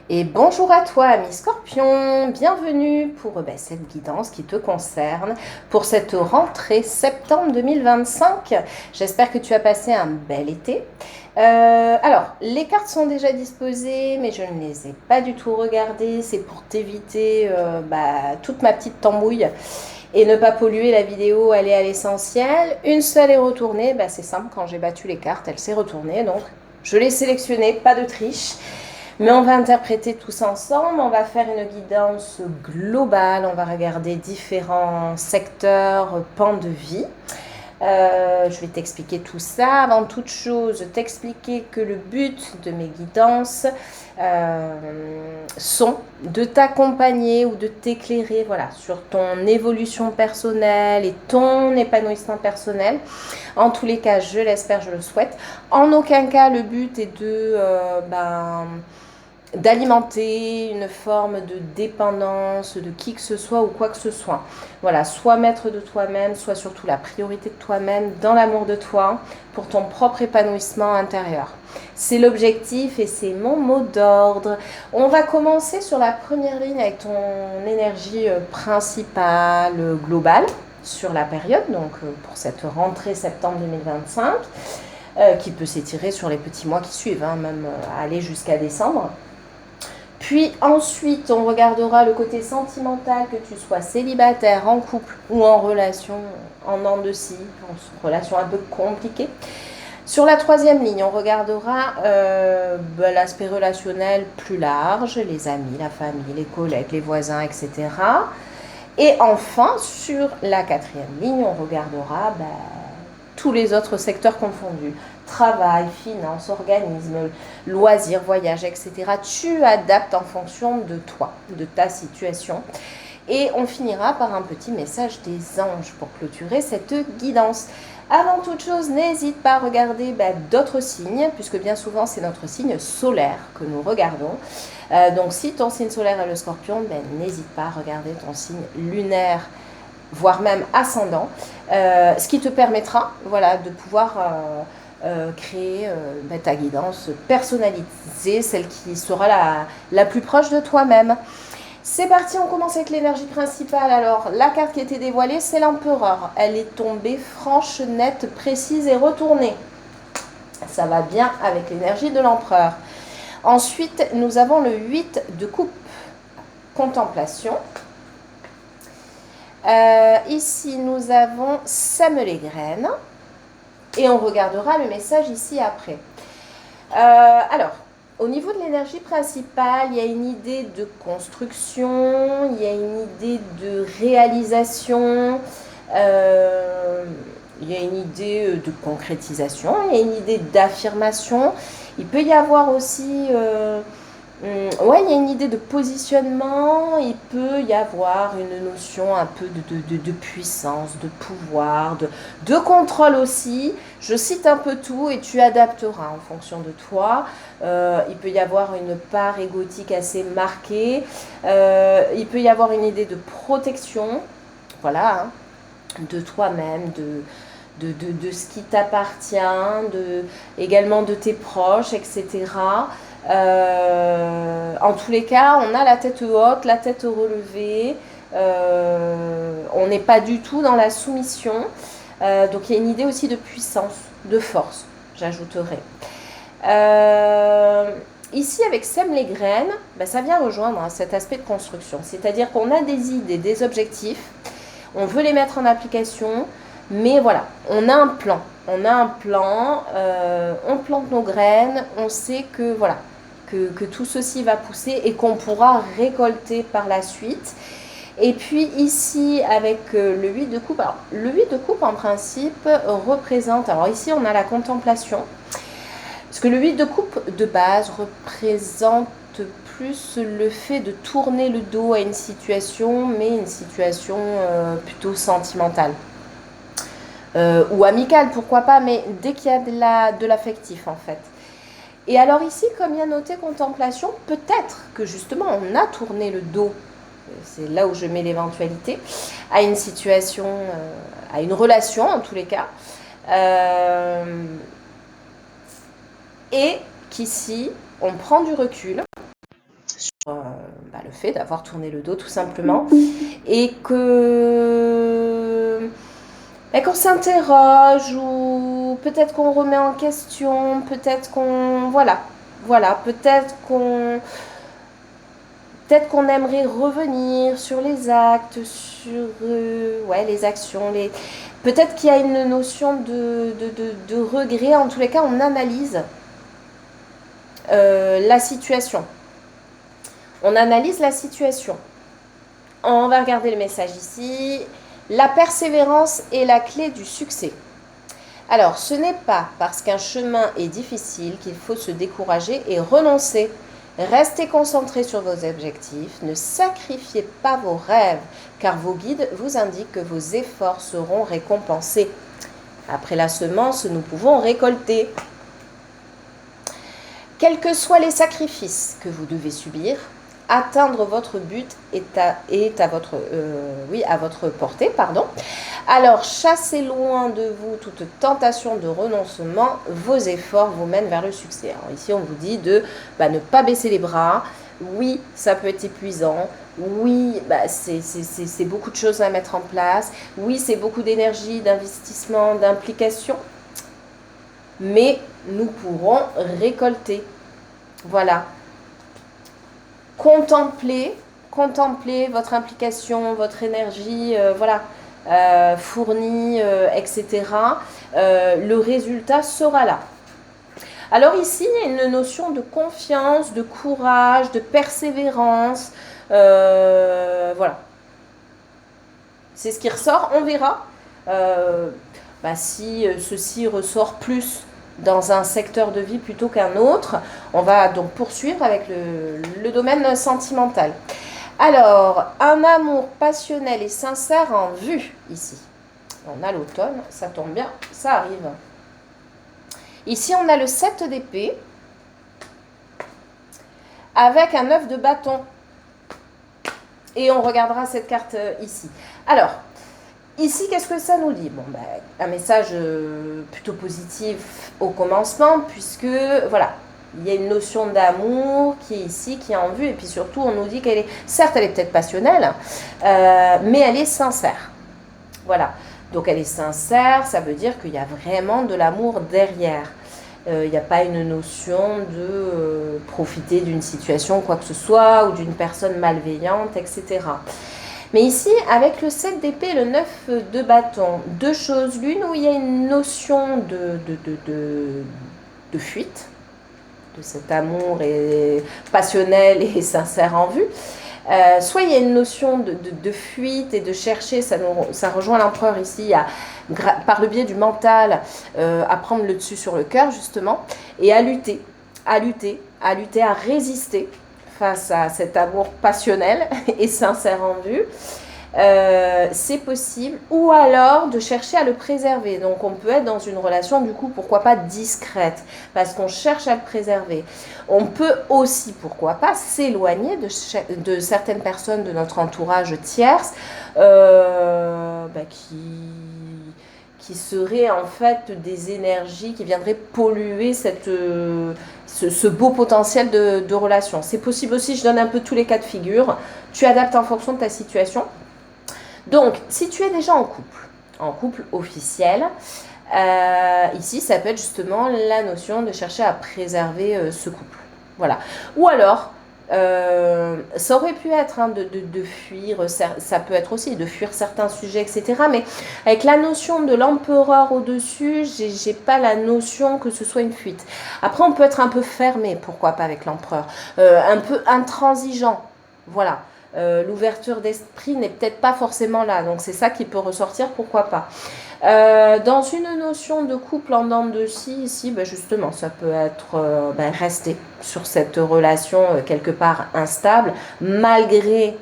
Et bonjour à toi, ami Scorpion, bienvenue pour cette guidance qui te concerne pour cette rentrée septembre 2025. J'espère que tu as passé un bel été. Alors, les cartes sont déjà disposées, mais je ne les ai pas du tout regardées. C'est pour t'éviter toute ma petite tambouille et ne pas polluer la vidéo, aller à l'essentiel. Une seule est retournée, c'est simple, quand j'ai battu les cartes, elle s'est retournée, donc je l'ai sélectionnée, pas de triche. Mais on va interpréter tous ensemble, on va faire une guidance globale, on va regarder différents secteurs, pans de vie. Je vais t'expliquer tout ça. Avant toute chose, t'expliquer que le but de mes guidances sont de t'accompagner ou de t'éclairer sur ton évolution personnelle et ton épanouissement personnel. En tous les cas, je l'espère, je le souhaite. En aucun cas, le but est d'alimenter une forme de dépendance de qui que ce soit ou quoi que ce soit. Voilà, sois maître de toi-même, sois surtout la priorité de toi-même, dans l'amour de toi, pour ton propre épanouissement intérieur. C'est l'objectif et c'est mon mot d'ordre. On va commencer sur la première ligne avec ton énergie principale, globale, sur la période, donc pour cette rentrée septembre 2025, qui peut s'étirer sur les petits mois qui suivent, même aller jusqu'à décembre. Puis ensuite, on regardera le côté sentimental, que tu sois célibataire, en couple ou en relation, en an de scie, en relation un peu compliquée. Sur la troisième ligne, on regardera l'aspect relationnel plus large, les amis, la famille, les collègues, les voisins, etc. Et enfin, sur la quatrième ligne, on regardera tous les autres secteurs confondus. Travail, finances, organisme, loisirs, voyages, etc. Tu adaptes en fonction de toi, de ta situation. Et on finira par un petit message des anges pour clôturer cette guidance. Avant toute chose, n'hésite pas à regarder d'autres signes, puisque bien souvent c'est notre signe solaire que nous regardons. Donc si ton signe solaire est le Scorpion, n'hésite pas à regarder ton signe lunaire, voire même ascendant, ce qui te permettra de pouvoir créer ta guidance personnalisée, celle qui sera la plus proche de toi-même. C'est parti, on commence avec l'énergie principale. Alors, la carte qui était dévoilée, c'est l'empereur. Elle est tombée franche, nette, précise et retournée. Ça va bien avec l'énergie de l'empereur. Ensuite, nous avons le 8 de coupe. Contemplation. Ici, nous avons sème les graines. Et on regardera le message ici après. Alors, au niveau de l'énergie principale, il y a une idée de construction, il y a une idée de réalisation, il y a une idée de concrétisation, il y a une idée d'affirmation. Il peut y avoir aussi... il y a une idée de positionnement, il peut y avoir une notion un peu de puissance, de pouvoir, de contrôle aussi. Je cite un peu tout et tu adapteras en fonction de toi. Il peut y avoir une part égotique assez marquée. Il peut y avoir une idée de protection, de toi-même, de ce qui t'appartient, également de tes proches, etc. En tous les cas, on a la tête haute, la tête relevée, on n'est pas du tout dans la soumission, donc il y a une idée aussi de puissance, de force, j'ajouterais. Ici, avec sème les graines, ça vient rejoindre cet aspect de construction, c'est-à-dire qu'on a des idées, des objectifs, on veut les mettre en application, mais on a un plan. On a un plan, on plante nos graines, on sait que que tout ceci va pousser et qu'on pourra récolter par la suite. Et puis ici, avec le 8 de coupe, alors le 8 de coupe en principe représente, alors ici on a la contemplation, parce que le 8 de coupe de base représente plus le fait de tourner le dos à une situation, mais une situation plutôt sentimentale. Ou amicale, pourquoi pas, mais dès qu'il y a de l'affectif en fait. Et alors ici, comme il y a noté contemplation, peut-être que justement on a tourné le dos, c'est là où je mets l'éventualité, à une situation, à une relation en tous les cas, et qu'ici on prend du recul le fait d'avoir tourné le dos tout simplement. Et que qu'on s'interroge ou peut-être qu'on remet en question, peut-être qu'on... Voilà, peut-être qu'on aimerait revenir sur les actes, sur les actions. Peut-être qu'il y a une notion de regret. En tous les cas, on analyse la situation. On analyse la situation. On va regarder le message ici. La persévérance est la clé du succès. Alors, ce n'est pas parce qu'un chemin est difficile qu'il faut se décourager et renoncer. Restez concentrés sur vos objectifs, ne sacrifiez pas vos rêves, car vos guides vous indiquent que vos efforts seront récompensés. Après la semence, nous pouvons récolter. Quels que soient les sacrifices que vous devez subir, atteindre votre but est à votre portée. Alors, chassez loin de vous toute tentation de renoncement. Vos efforts vous mènent vers le succès. Alors ici, on vous dit de ne pas baisser les bras. Oui, ça peut être épuisant. Oui, c'est beaucoup de choses à mettre en place. Oui, c'est beaucoup d'énergie, d'investissement, d'implication. Mais nous pourrons récolter. Voilà. Contemplez votre implication, votre énergie, fournie, etc. Le résultat sera là. Alors ici, il y a une notion de confiance, de courage, de persévérance. Voilà. C'est ce qui ressort. On verra si ceci ressort plus dans un secteur de vie plutôt qu'un autre. On va donc poursuivre avec le domaine sentimental. Alors, un amour passionnel et sincère en vue, ici. On a l'automne, ça tombe bien, ça arrive. Ici, on a le 7 d'épée avec un 9 de bâton. Et on regardera cette carte ici. Alors, ici, qu'est-ce que ça nous dit? Un message plutôt positif au commencement, puisque, voilà, il y a une notion d'amour qui est ici, qui est en vue, et puis surtout, on nous dit qu'elle est, certes, elle est peut-être passionnelle, mais elle est sincère. Voilà, donc elle est sincère, ça veut dire qu'il y a vraiment de l'amour derrière. Il n'y a pas une notion de profiter d'une situation, quoi que ce soit, ou d'une personne malveillante, etc. Mais ici, avec le 7 d'épée et le 9 de bâton, deux choses. L'une où il y a une notion de fuite, de cet amour passionnel et sincère en vue. Soit il y a une notion de fuite et de chercher, ça rejoint l'empereur ici, par le biais du mental, à prendre le dessus sur le cœur justement, et à lutter, à résister face à cet amour passionnel et sincère en vue. C'est possible, ou alors de chercher à le préserver. Donc on peut être dans une relation du coup pourquoi pas discrète, parce qu'on cherche à le préserver. On peut aussi pourquoi pas s'éloigner de certaines personnes de notre entourage tierce qui seraient en fait des énergies qui viendraient polluer ce beau potentiel de relation. C'est possible aussi, je donne un peu tous les cas de figure, tu adaptes en fonction de ta situation. Donc, si tu es déjà en couple officiel, ici, ça peut être justement la notion de chercher à préserver ce couple. Voilà. Ou alors, ça aurait pu être de fuir, ça peut être aussi de fuir certains sujets, etc. Mais avec la notion de l'empereur au-dessus, j'ai pas la notion que ce soit une fuite. Après, on peut être un peu fermé, pourquoi pas avec l'empereur, un peu intransigeant, voilà. L'ouverture d'esprit n'est peut-être pas forcément là, donc c'est ça qui peut ressortir, pourquoi pas. Dans une notion de couple en dents de scie, ici, justement, ça peut être rester sur cette relation quelque part instable, malgré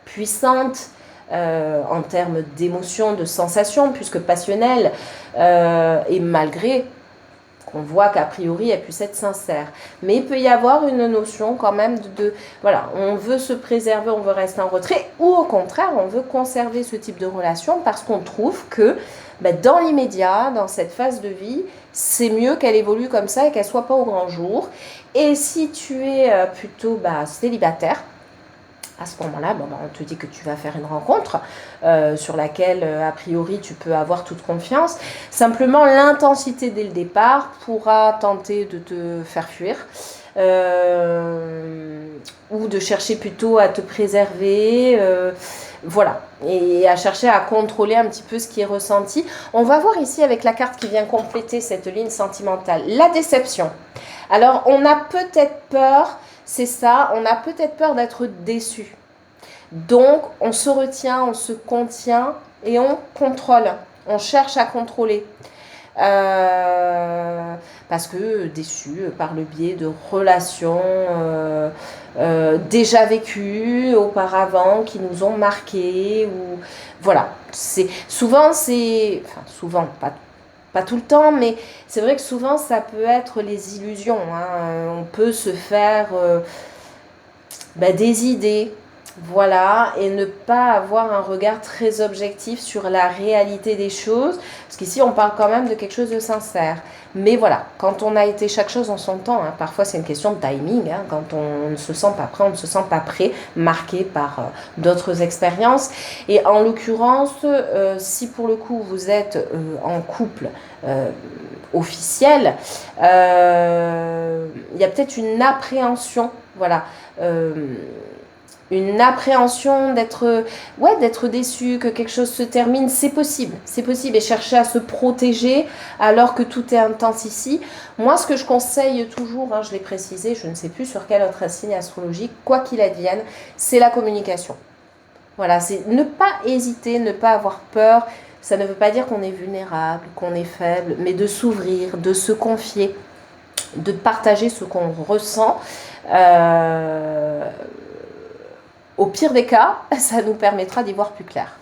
puissante en termes d'émotions, de sensations, puisque passionnelle, et malgré qu'on voit qu'a priori elle puisse être sincère. Mais il peut y avoir une notion quand même voilà, on veut se préserver, on veut rester en retrait, ou au contraire, on veut conserver ce type de relation parce qu'on trouve que dans l'immédiat, dans cette phase de vie, c'est mieux qu'elle évolue comme ça et qu'elle ne soit pas au grand jour. Et si tu es plutôt célibataire, à ce moment-là, on te dit que tu vas faire une rencontre sur laquelle, a priori, tu peux avoir toute confiance. Simplement, l'intensité dès le départ pourra tenter de te faire fuir ou de chercher plutôt à te préserver. Voilà, et à chercher à contrôler un petit peu ce qui est ressenti. On va voir ici avec la carte qui vient compléter cette ligne sentimentale, la déception. Alors, on a peut-être peur... C'est ça, on a peut-être peur d'être déçu. Donc, on se retient, on se contient et on contrôle. On cherche à contrôler. Parce que déçu par le biais de relations déjà vécues auparavant, qui nous ont marqués. Ou... Voilà. Souvent, pas tout le temps, mais c'est vrai que souvent ça peut être les illusions. On peut se faire des idées, voilà, et ne pas avoir un regard très objectif sur la réalité des choses, parce qu'ici on parle quand même de quelque chose de sincère. Mais voilà, quand on a été chaque chose en son temps, parfois c'est une question de timing, quand on ne se sent pas prêt, on ne se sent pas prêt, marqué par d'autres expériences. Et en l'occurrence, si pour le coup vous êtes en couple officiel, il y a peut-être une appréhension, voilà, une appréhension d'être déçu, que quelque chose se termine. C'est possible, et chercher à se protéger alors que tout est intense ici. Moi, ce que je conseille toujours, je l'ai précisé, je ne sais plus sur quel autre signe astrologique, quoi qu'il advienne, c'est la communication. Voilà, c'est ne pas hésiter, ne pas avoir peur. Ça ne veut pas dire qu'on est vulnérable, qu'on est faible, mais de s'ouvrir, de se confier, de partager ce qu'on ressent. Au pire des cas, ça nous permettra d'y voir plus clair.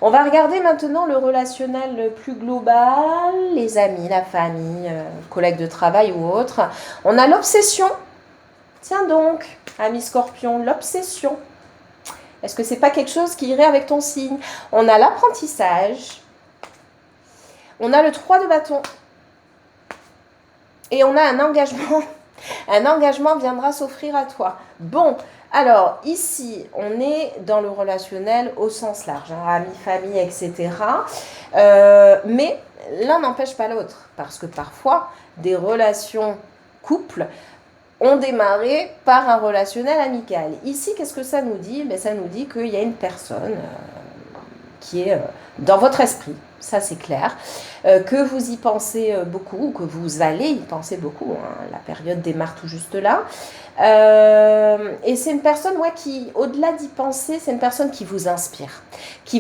On va regarder maintenant le relationnel plus global, les amis, la famille, collègues de travail ou autres. On a l'obsession. Tiens donc, ami Scorpion, l'obsession. Est-ce que c'est pas quelque chose qui irait avec ton signe? On a l'apprentissage. On a le 3 de bâton. Et on a un engagement. Un engagement viendra s'offrir à toi. Bon, alors ici, on est dans le relationnel au sens large, amis, famille, etc. Mais l'un n'empêche pas l'autre. Parce que parfois, des relations couples ont démarré par un relationnel amical. Ici, qu'est-ce que ça nous dit? Ça nous dit qu'il y a une personne qui est dans votre esprit, ça c'est clair, que vous y pensez beaucoup, ou que vous allez y penser beaucoup, la période démarre tout juste là, et c'est une personne qui, au-delà d'y penser, c'est une personne qui vous inspire, qui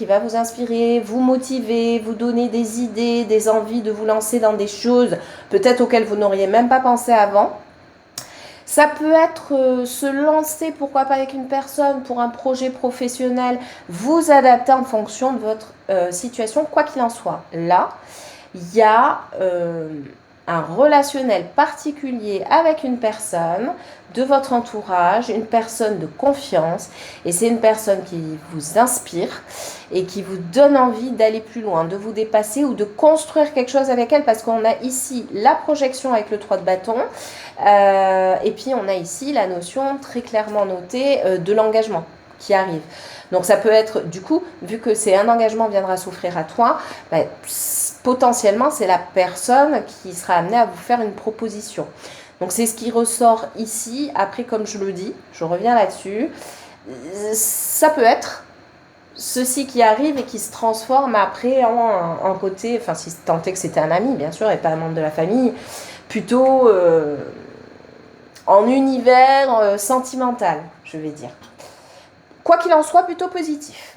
va vous inspirer, vous motiver, vous donner des idées, des envies de vous lancer dans des choses peut-être auxquelles vous n'auriez même pas pensé avant. Ça peut être se lancer, pourquoi pas avec une personne, pour un projet professionnel, vous adapter en fonction de votre situation, quoi qu'il en soit. Là, il y a un relationnel particulier avec une personne de votre entourage, une personne de confiance, et c'est une personne qui vous inspire et qui vous donne envie d'aller plus loin, de vous dépasser ou de construire quelque chose avec elle, parce qu'on a ici la projection avec le 3 de bâton, et puis on a ici la notion très clairement notée de l'engagement qui arrive. Donc ça peut être, du coup, vu que c'est un engagement viendra s'offrir à toi, potentiellement c'est la personne qui sera amenée à vous faire une proposition. Donc c'est ce qui ressort ici. Après, comme je le dis, je reviens là-dessus, ça peut être ceci qui arrive et qui se transforme après en côté, enfin si tant est que c'était un ami bien sûr et pas un membre de la famille, plutôt en univers sentimental, je vais dire. Quoi qu'il en soit, plutôt positif.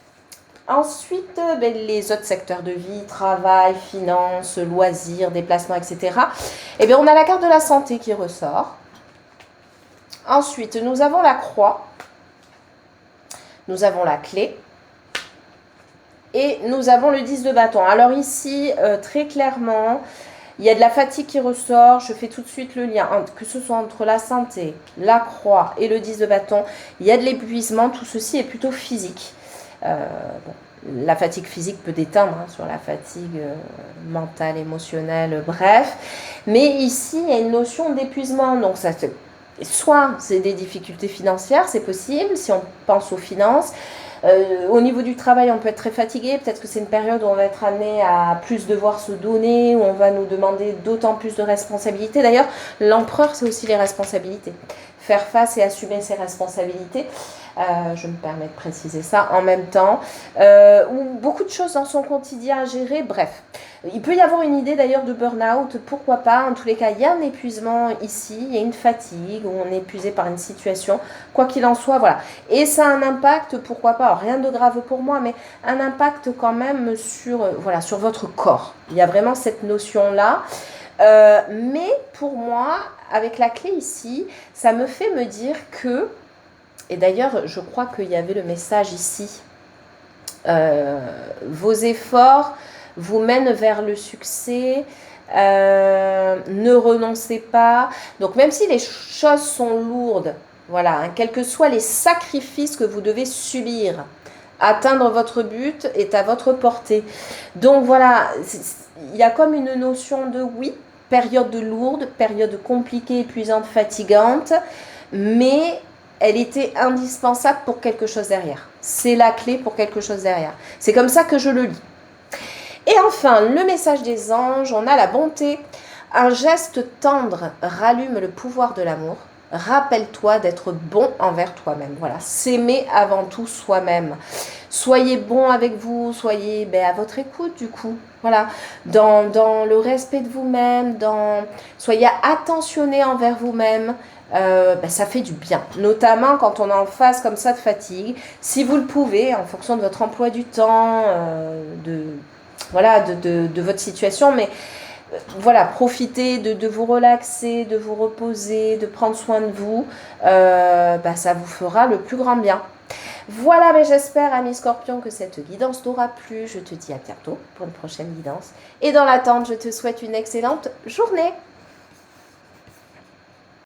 Ensuite, les autres secteurs de vie, travail, finances, loisirs, déplacements, etc. On a la carte de la santé qui ressort. Ensuite, nous avons la croix. Nous avons la clé. Et nous avons le 10 de bâton. Alors ici, très clairement, Il y a de la fatigue qui ressort, je fais tout de suite le lien, que ce soit entre la santé, la croix et le 10 de bâton. Il y a de l'épuisement, tout ceci est plutôt physique. Bon, la fatigue physique peut déteindre sur la fatigue mentale, émotionnelle, bref. Mais ici, il y a une notion d'épuisement. Donc, soit c'est des difficultés financières, c'est possible, si on pense aux finances. Au niveau du travail, on peut être très fatigué. Peut-être que c'est une période où on va être amené à plus devoir se donner, où on va nous demander d'autant plus de responsabilités. D'ailleurs, l'empereur, c'est aussi les responsabilités. Faire face et assumer ses responsabilités. Je me permets de préciser ça en même temps. Ou beaucoup de choses dans son quotidien à gérer. Bref, il peut y avoir une idée d'ailleurs de burn-out. Pourquoi pas? En tous les cas, il y a un épuisement ici. Il y a une fatigue où on est épuisé par une situation. Quoi qu'il en soit, voilà. Et ça a un impact, pourquoi pas, alors, rien de grave pour moi, mais un impact quand même sur, voilà, sur votre corps. Il y a vraiment cette notion-là. Mais pour moi, avec la clé ici, ça me fait me dire que, et d'ailleurs, je crois qu'il y avait le message ici, vos efforts vous mènent vers le succès, ne renoncez pas. Donc même si les choses sont lourdes, voilà, hein, quels que soient les sacrifices que vous devez subir, atteindre votre but est à votre portée. Donc voilà, il y a comme une notion de oui, période lourde, période compliquée, épuisante, fatigante, mais elle était indispensable pour quelque chose derrière. C'est la clé pour quelque chose derrière. C'est comme ça que je le lis. Et enfin, le message des anges, on a la bonté. Un geste tendre rallume le pouvoir de l'amour. Rappelle-toi d'être bon envers toi-même. Voilà, s'aimer avant tout soi-même. Soyez bon avec vous, soyez à votre écoute du coup. Voilà, dans le respect de vous-même, soyez attentionné envers vous-même. Ça fait du bien, notamment quand on est en phase comme ça de fatigue. Si vous le pouvez, en fonction de votre emploi du temps, de votre situation, mais voilà, profitez de vous relaxer, de vous reposer, de prendre soin de vous, ça vous fera le plus grand bien. Voilà, mais j'espère, ami Scorpion, que cette guidance t'aura plu. Je te dis à bientôt pour une prochaine guidance. Et dans l'attente, je te souhaite une excellente journée.